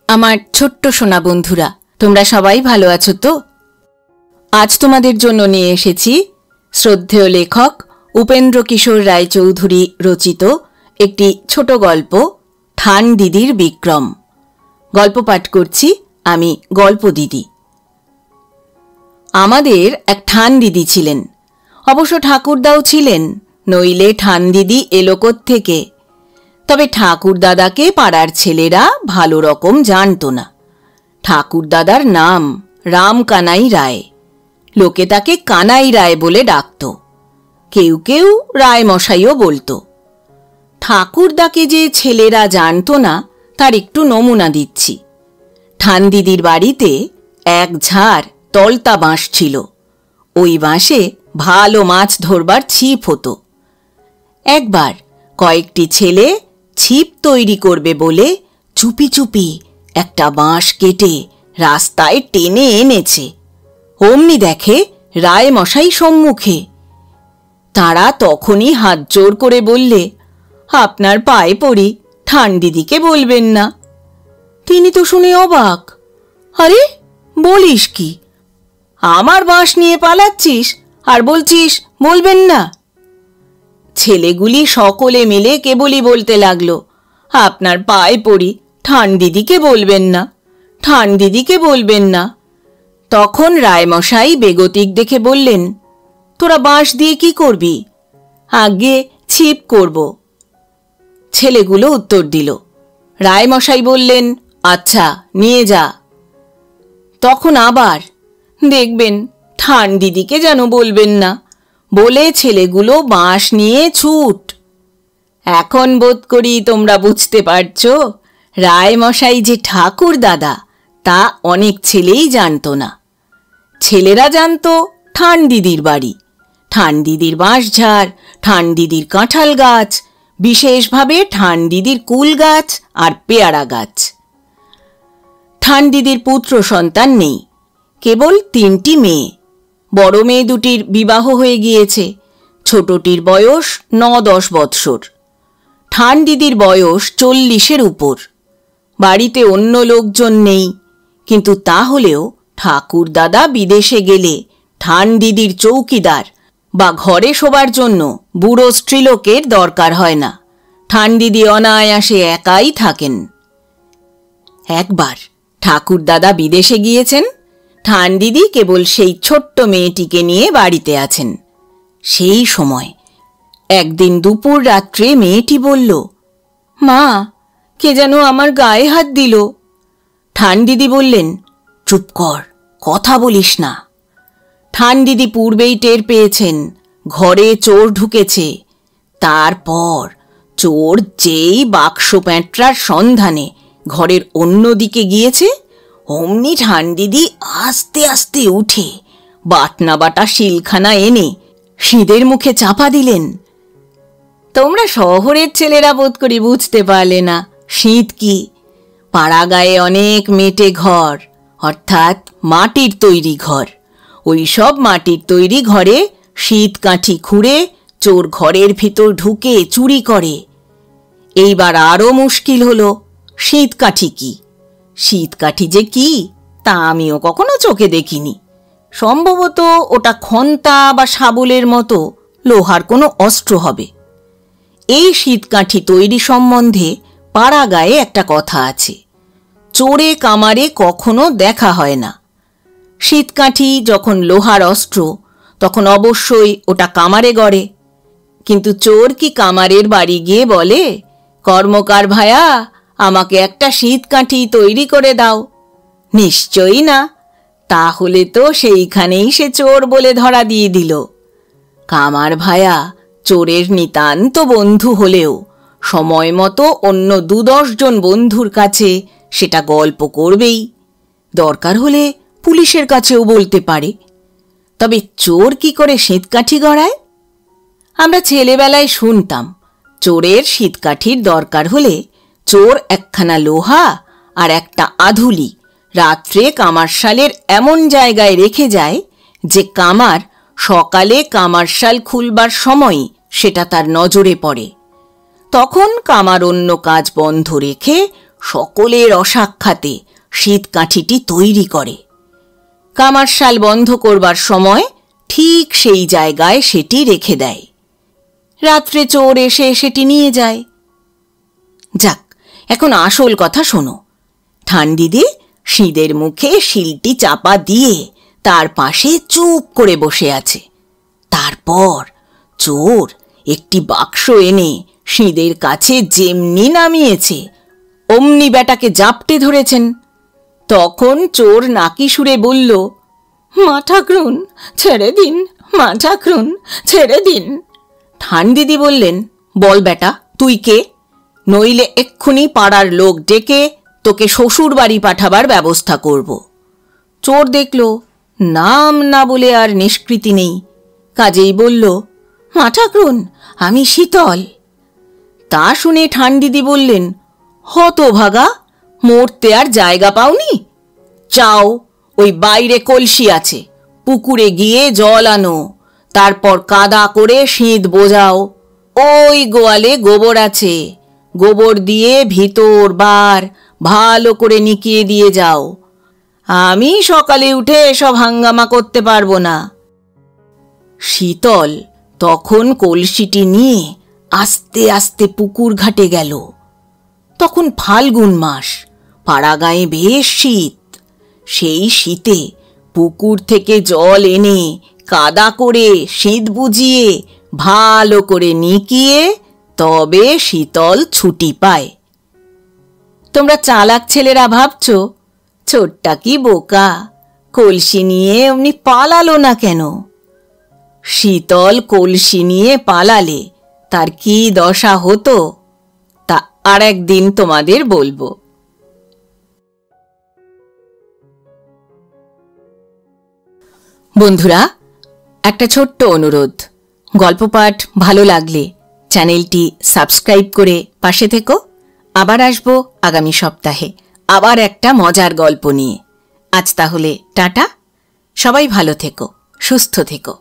আমার ছোট্ট সোনা বন্ধুরা, তোমরা সবাই ভালো আছো তো? আজ তোমাদের জন্য নিয়ে এসেছি শ্রদ্ধেয় লেখক উপেন্দ্র কিশোর রায়চৌধুরী রচিত একটি ছোট গল্প, ঠান দিদির বিক্রম। গল্প পাঠ করছি আমি, গল্প দিদি। আমাদের এক ঠান দিদি ছিলেন, অবশ্য ঠাকুরদাও ছিলেন, নইলে ঠান দিদি এলো কোত্থেকে। তবে ঠাকুরদাদাকে পাড়ার ছেলেরা ভালো রকম জানত না। ঠাকুরদাদার নাম রাম কানাই রায়, লোকে তাকে কানাই রায় বলে ডাকত, কেউ কেউ রায় মশাইও বলতো। ঠাকুরদাকে যে ছেলেরা জানত না তার একটু নমুনা দিচ্ছি। ঠান দিদির বাড়িতে এক ঝাড় তলতা বাঁশ ছিল, ওই বাঁশে ভালো মাছ ধরবার ছিপ হতো। একবার কয়েকটি ছেলে ছিপ তৈরি করবে বলে চুপি চুপি একটা বাঁশ কেটে রাস্তায় টেনে এনেছে। অমনি দেখে রায় মশাই সম্মুখে। তারা তখনই হাত জোর করে বললে, আপনার পায়ে পড়ি, ঠান দিদিকে বলবেন না। তিনি তো শুনে অবাক, আরে বলিস কি, আমার বাঁশ নিয়ে পালাচ্ছিস আর বলছিস বলবেন না? ছেলেগুলি সকলে মিলে কেবলই বলতে লাগলো, আপনার পায়ে পড়ি, ঠান দিদিকে বলবেন না, ঠান দিদিকে বলবেন না। তখন রায়মশাই বেগতিক দেখে বললেন, তোরা বাঁশ দিয়ে কি করবি? আগে ছিপ করব। ছেলেগুলো উত্তর দিল। রায়মশাই বললেন, আচ্ছা নিয়ে যা। তখন আবার, দেখবেন ঠান দিদিকে যেন বলবেন না, বলে ছেলেগুলো বাঁশ নিয়ে ছুট। এখন বোধ করি তোমরা বুঝতে পারছ রায়মশাই যে ঠাকুর দাদা তা অনেক ছেলেই জানত না। ছেলেরা জানত ঠান দিদির বাড়ি, ঠান দিদির বাঁশঝাড়, ঠান দিদির কাঁঠাল গাছ, বিশেষভাবে ঠান দিদির কুল গাছ আর পেয়ারা গাছ। ঠান দিদির পুত্র সন্তান নেই, কেবল 3টি মেয়ে। বড় মেয়ে দুটির বিবাহ হয়ে গিয়েছে, ছোটটির বয়স 9-10 বৎসর। ঠান দিদির বয়স 40-এর উপর। বাড়িতে অন্য লোকজন নেই, কিন্তু তাহলেও ঠাকুর দাদা বিদেশে গেলে ঠান দিদির চৌকিদার বা ঘরে শোবার জন্য বুড়ো স্ত্রীলোকের দরকার হয় না। ঠান দিদি অনায়াসে একাই থাকেন। একবার ঠাকুর দাদা বিদেশে গিয়েছেন, ঠান দিদি কেবল সেই ছোট্ট মেয়েটিকে নিয়ে বাড়িতে আছেন। সেই সময় একদিন দুপুর রাত্রে মেয়েটি বলল, মা, কে যেন আমার গায়ে হাত দিল। ঠান দিদি বললেন, চুপ কর, কথা বলিস না। ঠান দিদি পূর্বেই টের পেয়েছেন ঘরে চোর ঢুকেছে। তারপর চোর যেই বাক্স প্যাঁটরার সন্ধানে ঘরের অন্য দিকে গিয়েছে, অমনি ঠান দিদি আস্তে আস্তে উঠে বাটনা বাটা শিলখানা এনে সিঁদের মুখে চাপা দিলেন। তোমরা শহরের ছেলেরা বোধ করি বুঝতে পারলে না শীত কি। পাড়া গায়ে অনেক মেটে ঘর, অর্থাৎ মাটির তৈরি ঘর। ওই সব মাটির তৈরি ঘরে শীত কাঠি খুঁড়ে চোর ঘরের ভিতর ঢুকে চুরি করে। এইবার আরও মুশকিল হলো, শীত কাঠি কি? শীত কাঠি যে কি তা আমিও কখনো চোখে দেখিনি। সম্ভবত ওটা খন্তা বা শাবলের মতো লোহার কোনো অস্ত্র হবে। এই শীতকাঠি তৈরি সম্বন্ধে পাড়া গায়ে একটা কথা আছে, চোরে কামারে কখনো দেখা হয় না। শীতকাঠি যখন লোহার অস্ত্র, তখন অবশ্যই ওটা কামারে গড়ে। কিন্তু চোর কি কামারের বাড়ি গিয়ে বলে, কর্মকার ভায়া, আমাকে একটা শীতকাঠি তৈরি করে দাও? নিশ্চয়ই না। তাহলে তো সেইখানেই সে চোর বলে ধরা দিয়ে দিল। কামার ভায়া চোরের নিতান্ত বন্ধু হলেও সময় মতো অন্য 2-10 জন বন্ধুর কাছে সেটা গল্প করবেই, দরকার হলে পুলিশের কাছেও বলতে পারে। তবে চোর কি করে শীতকাঠি গড়ায়? আমরা ছেলেবেলায় শুনতাম, চোরের শীতকাঠির দরকার হলে চোর একখানা লোহা আর একটা আধুলি রাত্রে কামারশালের এমন জায়গায় রেখে যায় যে কামার সকালে কামারশাল খুলবার সময় সেটা তার নজরে পড়ে। তখন কামার অন্য কাজ বন্ধ রেখে সকলের অসাক্ষাতে শীতকাঠিটি তৈরি করে। কামারশাল বন্ধ করবার সময় ঠিক সেই জায়গায় সেটি রেখে দেয়। রাত্রে চোর এসে সেটি নিয়ে যায়। যাক, এখন আসল কথা শোনো। ঠানদিদি শীদের মুখে শিলটি চাপা দিয়ে তার পাশে চুপ করে বসে আছে। তারপর চোর একটি বাক্স এনে শীদের কাছে যেমনি নামিয়েছে অমনি বেটাকে জাপটে ধরেছেন। তখন চোর নাকি সুরে বলল, মা ঠাকরুন ছেড়ে দিন, মা ঠাকরুন ছেড়ে দিন। ঠানদিদি বললেন, বল বেটা, তুই কে? নইলে এক্ষুনি পাড়ার লোক ডেকে তোকে শ্বশুর বাড়ি পাঠাবার ব্যবস্থা করব। চোর দেখল নাম না বলে আর নিষ্কৃতি নেই, কাজেই বলল, মা ঠাকরুন, আমি শীতল। তা শুনে ঠানদিদি বললেন, হতভাগা, মরতে আর জায়গা পাওনি? চাও, ওই বাইরে কলসি আছে, পুকুরে গিয়ে জল আনো, তারপর কাদা করে শীত বোঝাও। ওই গোয়ালে গোবর আছে, গোবর দিয়ে ভিতর বার ভালো করে নিকিয়ে দিয়ে যাও। আমি সকালে উঠে এসব হাঙ্গামা করতে পারবো না। শীতল তখন কলসিটি নিয়ে আস্তে আস্তে পুকুর ঘাটে গেল। তখন ফাল্গুন মাস, পাড়াগাঁয়ে বেশ শীত। সেই শীতে পুকুর থেকে জল এনে কাদা করে শীত বুঝিয়ে ভালো করে নিকিয়ে তবে শীতল ছুটি পায়। তোমরা চালাক ছেলেরা ভাবছ ছোট্টা কি বোকা, কলসি নিয়ে অমনি পালালো না কেন? শীতল কলসি নিয়ে পালালে তার কি দশা হতো তা আর একদিন তোমাদের বলবো। বন্ধুরা, একটা ছোট্ট অনুরোধ, গল্প পাঠ ভালো লাগলে চ্যানেলটি সাবস্ক্রাইব করে পাশে থেকো। আবার আসবো আগামী সপ্তাহে আবার একটা মজার গল্প নিয়ে। আজ তাহলে টাটা, সবাই ভালো থেকো, সুস্থ থেকো।